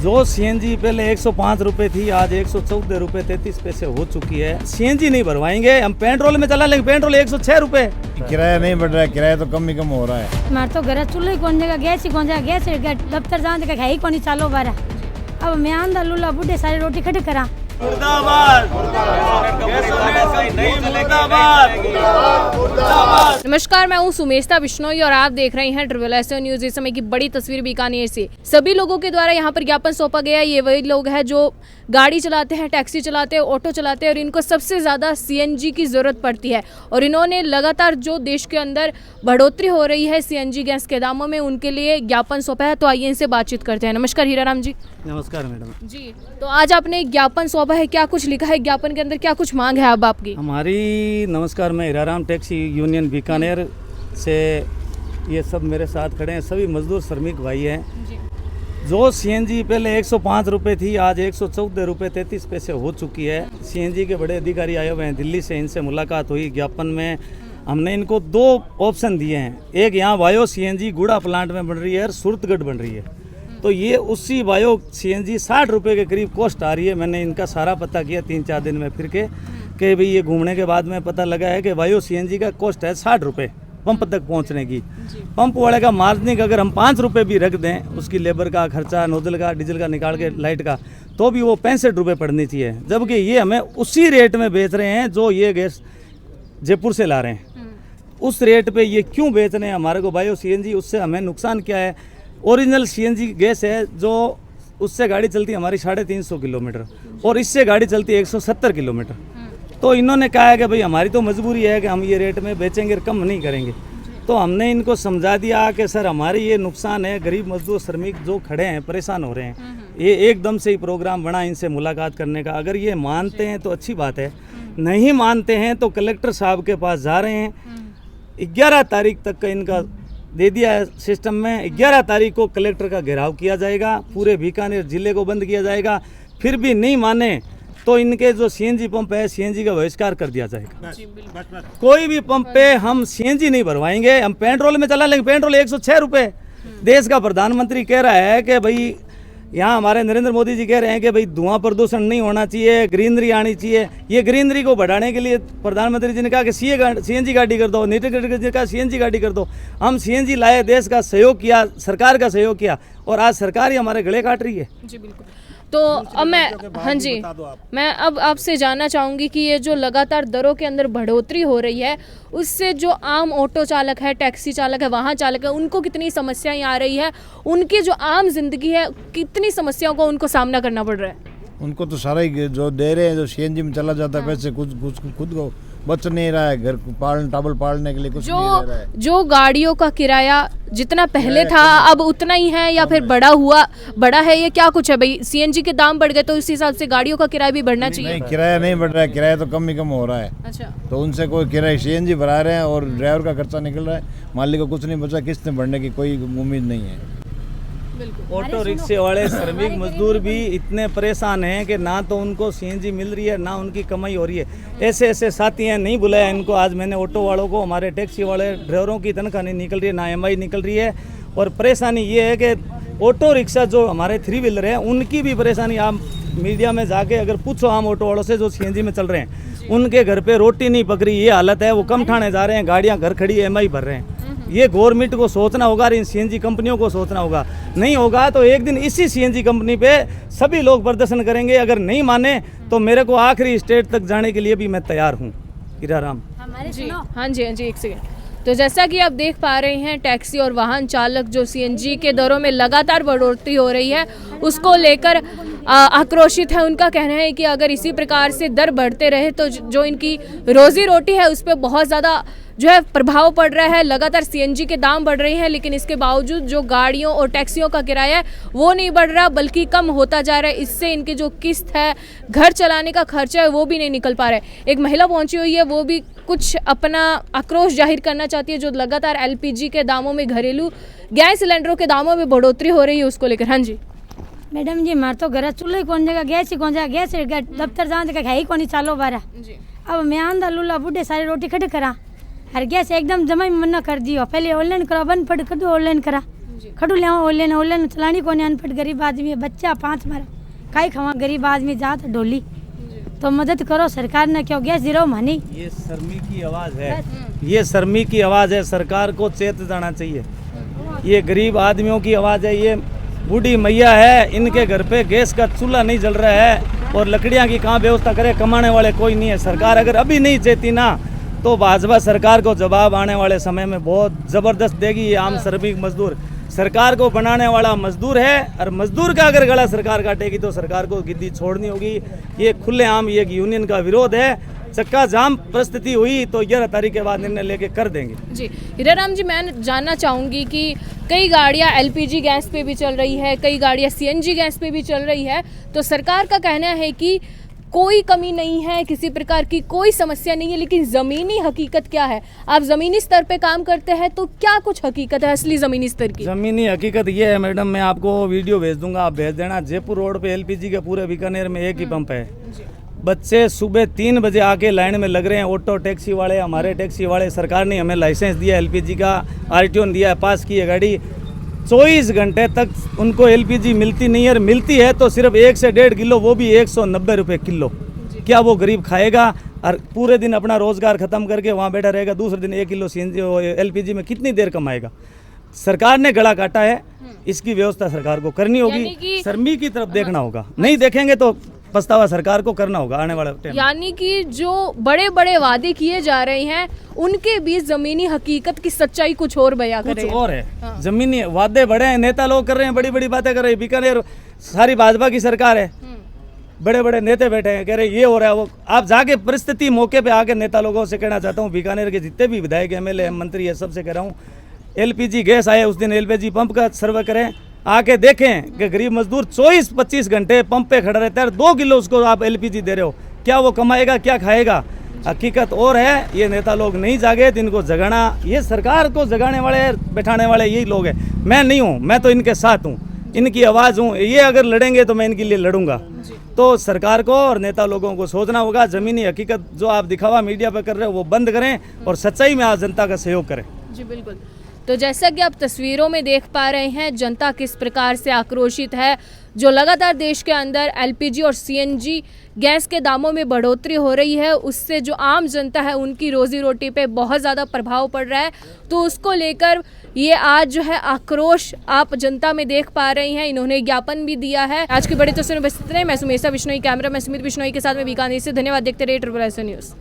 जो सीएनजी पहले 105 रुपए थी, आज 114 रुपए 33 पैसे हो चुकी है। सीएनजी नहीं भरवाएंगे, हम पेट्रोल में चला लेंगे। पेट्रोल 106 रुपए। किराया नहीं बढ़ रहा है, किराया तो कम ही कम हो रहा है। हमारे तो घर चूल्हे कौन जगह गैस ही कौन जगह गैस दफ्तर जाने का है ही कौन चालो बारा। अब मैं आंदा लूला बुढ़े सारे रोटी खड़े करा। नमस्कार, मैं हूँ सुमेशता बिश्नोई और आप देख रहे हैं ट्रिपल एस न्यूज। इस समय की बड़ी तस्वीर बीकानेर से सभी लोगों के द्वारा यहाँ पर ज्ञापन सौंपा गया। ये वही लोग हैं जो गाड़ी चलाते हैं, टैक्सी चलाते हैं, ऑटो चलाते हैं और इनको सबसे ज़्यादा सीएनजी की ज़रूरत पड़ती है। और इन्होंने लगातार जो देश के अंदर बढ़ोतरी हो रही है सीएनजी गैस के दामों में, उनके लिए ज्ञापन सौंपा है। तो आइए इनसे बातचीत करते हैं। नमस्कार हीराराम जी। नमस्कार मैडम जी, तो आज आपने ज्ञापन सौंपा है, क्या कुछ लिखा है ज्ञापन के अंदर, क्या कुछ मांग है अब आपकी? हमारी नमस्कार, मैं हीराराम टैक्सी यूनियन बीकानेर से, ये सब मेरे साथ खड़े हैं, सभी मजदूर श्रमिक भाई हैं। जो सीएनजी पहले 105 रुपए थी, आज 114 रुपए 33 पैसे हो चुकी है। सीएनजी के बड़े अधिकारी आए हुए हैं दिल्ली से, इनसे मुलाकात हुई। ज्ञापन में हमने इनको 2 ऑप्शन दिए हैं। एक यहाँ बायो सीएनजी गुड़ा प्लांट में बन रही है और सूरतगढ़ बन रही है, तो ये उसी बायो सीएनजी 60 रुपये के करीब कॉस्ट आ रही है। मैंने इनका सारा पता किया 3-4 दिन में फिर के कि भाई ये घूमने के बाद में पता लगा है कि बायो सीएनजी का कॉस्ट है 60 रुपये पंप तक पहुंचने की। पंप वाले का मार्जिनिंग अगर हम 5 रुपये भी रख दें, उसकी लेबर का खर्चा, नोजल का, डीजल का निकाल के, लाइट का, तो भी वो 65 रुपये पड़नी चाहिए। जबकि ये हमें उसी रेट में बेच रहे हैं जो ये गैस जयपुर से ला रहे हैं। उस रेट पे ये क्यों बेच रहे हैं हमारे को बायो सीएनजी? उससे हमें नुकसान क्या है? ओरिजिनल सीएनजी गैस है, जो उससे गाड़ी चलती है हमारी 350 किलोमीटर और इससे गाड़ी चलती है 170 किलोमीटर। तो इन्होंने कहा है कि भाई हमारी तो मजबूरी है कि हम ये रेट में बेचेंगे, कम नहीं करेंगे। तो हमने इनको समझा दिया कि सर हमारी ये नुकसान है, गरीब मजदूर श्रमिक जो खड़े हैं परेशान हो रहे हैं। ये एकदम से ही प्रोग्राम बना इनसे मुलाकात करने का। अगर ये मानते हैं तो अच्छी बात है, नहीं मानते हैं तो कलेक्टर साहब के पास जा रहे हैं। 11 तारीख तक का इनका दे दिया है सिस्टम में। 11 तारीख को कलेक्टर का घेराव किया जाएगा, पूरे बीकानेर जिले को बंद किया जाएगा। फिर भी नहीं माने तो इनके जो सीएनजी पंप है, सीएनजी का बहिष्कार कर दिया जाएगा। कोई भी पंप पे हम सीएनजी नहीं भरवाएंगे, हम पेट्रोल में चला लेंगे। पेट्रोल 106 रुपये। देश का प्रधानमंत्री कह रहा है कि भाई, यहाँ हमारे नरेंद्र मोदी जी कह रहे हैं कि भाई धुआं प्रदूषण नहीं होना चाहिए, ग्रीनरी आनी चाहिए। ये ग्रीनरी को बढ़ाने के लिए प्रधानमंत्री जी ने कहा कि सीएनजी गाड़ी कर दो, नीति गडकरी जी का सीएनजी गाड़ी कर दो। हम सीएनजी लाए, देश का सहयोग किया, सरकार का सहयोग किया, और आज सरकार ही हमारे गले काट रही है। जी बिल्कुल। तो अब मैं अब आपसे जानना चाहूँगी कि ये जो लगातार दरों के अंदर बढ़ोतरी हो रही है, उससे जो आम ऑटो चालक है, टैक्सी चालक है, वाहन चालक है, उनको कितनी समस्याएं आ रही है? उनकी जो आम जिंदगी है, कितनी समस्याओं को उनको सामना करना पड़ रहा है? उनको तो सारा ही जो दे रहे हैं, जो सीएनजी में चला जाता है पैसे, खुद को बच नहीं रहा है, घर टाबल पालने के लिए कुछ नहीं रह रहा है। जो गाड़ियों का किराया जितना पहले था अब उतना ही है या फिर बड़ा है, ये क्या कुछ है भाई? सीएनजी के दाम बढ़ गए तो उस हिसाब से गाड़ियों का किराया भी बढ़ना चाहिए। नहीं, किराया नहीं बढ़ रहा है, किराया तो कम ही कम हो रहा है। अच्छा, तो उनसे कोई किराया सीएनजी भरा रहे हैं और ड्राइवर का खर्चा निकल रहा है, मालिक को कुछ नहीं बचा, किस्तें भरने की कोई उम्मीद नहीं है। ऑटो रिक्शे वाले श्रमिक मजदूर भी इतने परेशान हैं कि ना तो उनको सीएनजी मिल रही है, ना उनकी कमाई हो रही है। ऐसे साथी हैं, नहीं बुलाया इनको। आज मैंने ऑटो वालों को, हमारे टैक्सी वाले ड्राइवरों की तनख्वाह नहीं निकल रही है, ना एमआई निकल रही है। और परेशानी ये है कि ऑटो रिक्शा जो हमारे 3 व्हीलर हैं, उनकी भी परेशानी। आप मीडिया में जाके अगर पूछो आम ऑटो वालों से जो सीएनजी में चल रहे हैं, उनके घर पे रोटी नहीं पक रही, ये हालत है। वो कम ठाणे जा रहे हैं, गाड़ियाँ घर खड़ी एमआई भर रहे हैं। ये गवर्नमेंट को सोचना होगा, इन सीएनजी कंपनियों को सोचना होगा। नहीं होगा तो एक दिन इसी सीएनजी कंपनी पे सभी लोग प्रदर्शन करेंगे। अगर नहीं माने तो मेरे को आखिरी स्टेट तक जाने के लिए भी मैं तैयार हूँ। हीराराम जी, हाँ जी, एक सेकेंड। तो जैसा कि आप देख पा रहे हैं, टैक्सी और वाहन चालक जो सीएनजी के दरों में लगातार बढ़ोतरी हो रही है, उसको लेकर आक्रोशित है। उनका कहना है कि अगर इसी प्रकार से दर बढ़ते रहे तो जो इनकी रोजी रोटी है उस पर बहुत ज़्यादा जो है प्रभाव पड़ रहा है। लगातार सीएनजी के दाम बढ़ रहे हैं, लेकिन इसके बावजूद जो गाड़ियों और टैक्सियों का किराया है वो नहीं बढ़ रहा, बल्कि कम होता जा रहा है। इससे इनकी जो किस्त है, घर चलाने का खर्चा है, वो भी नहीं निकल पा रहा है। एक महिला पहुंची हुई है, वो भी कुछ अपना आक्रोश जाहिर करना चाहती है, जो लगातार एलपीजी के दामों में, घरेलू गैस सिलेंडरों के दामों में बढ़ोतरी हो रही है, उसको लेकर। हाँ जी मैडम जी, हमारे तो घर चूल्हे कौन जगह गैस ही कौन जगह गैस दफ्तर जाने का है ही कौन चालो बारा। अब मैं आंदा लूला बुढ़े सारे रोटी खड़े करा, हर गैस एकदम जमा ही मना कर दियो। पहले ऑनलाइन करा, बंद पड़ कर दो, ऑनलाइन करा। खटू ले ओले चलानी कोने अनपढ़ गरीब आदमी है, बच्चा 5 मारा काई खवा गरीब आदमी जात ढोली, तो मदद करो सरकार ने, क्यों गैस जीरो मानी। ये शर्मी की आवाज़ है, ये शर्मी की आवाज़ है, सरकार को चेत जाना चाहिए। ये गरीब आदमियों की आवाज़ है, ये बूढ़ी मैया है, इनके घर पे गैस का चूल्हा नहीं जल रहा है और लकड़ियाँ की कहाँ व्यवस्था करे, कमाने वाले कोई नहीं है। सरकार अगर अभी नहीं चेती ना तो भाजपा सरकार को जवाब आने वाले समय में बहुत ज़बरदस्त देगी। ये आम श्रमिक मजदूर सरकार को बनाने वाला मजदूर है, और मजदूर का अगर गला सरकार काटेगी तो सरकार को गिद्दी छोड़नी होगी। ये खुलेआम ये यूनियन का विरोध है। चक्का जाम परिस्थिति हुई तो 11 तारीख के बाद निर्णय लेके कर देंगे। जी हीराराम जी, मैं जानना चाहूँगी कि कई गाड़ियाँ LPG गैस पे भी चल रही है, कई गाड़ियाँ CNG गैस पे भी चल रही है, तो सरकार का कहना है कि कोई कमी नहीं है, किसी प्रकार की कोई समस्या नहीं है, लेकिन ज़मीनी हकीकत क्या है? आप ज़मीनी स्तर पे काम करते हैं तो क्या कुछ हकीकत है असली ज़मीनी स्तर की? ज़मीनी हकीकत ये है मैडम, मैं आपको वीडियो भेज दूंगा, आप भेज देना। जयपुर रोड पे LPG के पूरे बीकानेर में एक ही पंप है। बच्चे सुबह 3 बजे आके लाइन में लग रहे हैं, ऑटो टैक्सी वाले, हमारे टैक्सी वाले। सरकार ने हमें लाइसेंस दिया LPG का, RTO ने दिया है, पास की है गाड़ी। 24 घंटे तक उनको LPG मिलती नहीं है, और मिलती है तो सिर्फ 1 से 1.5 किलो, वो भी 190 रुपये किलो। क्या वो गरीब खाएगा? और पूरे दिन अपना रोजगार खत्म करके वहाँ बैठा रहेगा, दूसरे दिन 1 किलो LPG में कितनी देर कमाएगा? सरकार ने गला काटा है, इसकी व्यवस्था सरकार को करनी होगी, शर्मी की तरफ देखना होगा। नहीं देखेंगे तो पछतावा सरकार को करना होगा आने वाला टाइम। यानी कि जो बड़े बड़े वादे किए जा रहे हैं उनके बीच जमीनी हकीकत की सच्चाई कुछ और बयां कर रहे हैं। कुछ और है। जमीनी वादे बड़े हैं, नेता लोग कर रहे हैं, बड़ी बड़ी बातें कर रहे हैं। बीकानेर सारी भाजपा की सरकार है, बड़े बड़े नेता बैठे हैं, कह रहे ये हो रहा है वो। आप जाके परिस्थिति मौके पे आके नेता लोगों से कहना चाहता हूँ, बीकानेर के जितने भी विधायक MLA मंत्री है, सबसे कह रहा हूँ, LPG गैस आए उस दिन LPG पंप का सर्वे करें, आके देखें कि गरीब मजदूर 24-25 घंटे पंप पे खड़ा रहता है, 2 किलो उसको आप LPG दे रहे हो, क्या वो कमाएगा, क्या खाएगा? हकीकत और है। ये नेता लोग नहीं जागे तो इनको जगाना, ये सरकार को जगाने वाले बैठाने वाले यही लोग हैं। मैं नहीं हूँ, मैं तो इनके साथ हूँ, इनकी आवाज़ हूँ। ये अगर लड़ेंगे तो मैं इनके लिए लड़ूंगा। तो सरकार को और नेता लोगों को सोचना होगा, ज़मीनी हकीकत जो आप दिखावा मीडिया पर कर रहे हो वो बंद करें और सच्चाई में आज जनता का सहयोग करें। जी बिल्कुल। तो जैसा कि आप तस्वीरों में देख पा रहे हैं, जनता किस प्रकार से आक्रोशित है। जो लगातार देश के अंदर LPG और CNG गैस के दामों में बढ़ोतरी हो रही है, उससे जो आम जनता है उनकी रोजी रोटी पे बहुत ज़्यादा प्रभाव पड़ रहा है। तो उसको लेकर ये आज जो है आक्रोश आप जनता में देख पा रही हैं। इन्होंने ज्ञापन भी दिया है। आज की बड़ी तस्वीर में बस इतना ही। मैं सुमेशा बिश्नोई, कैमरा में सुमित बिश्नोई के साथ में बीकानेर से। धन्यवाद। देखते रहिए SSS न्यूज़।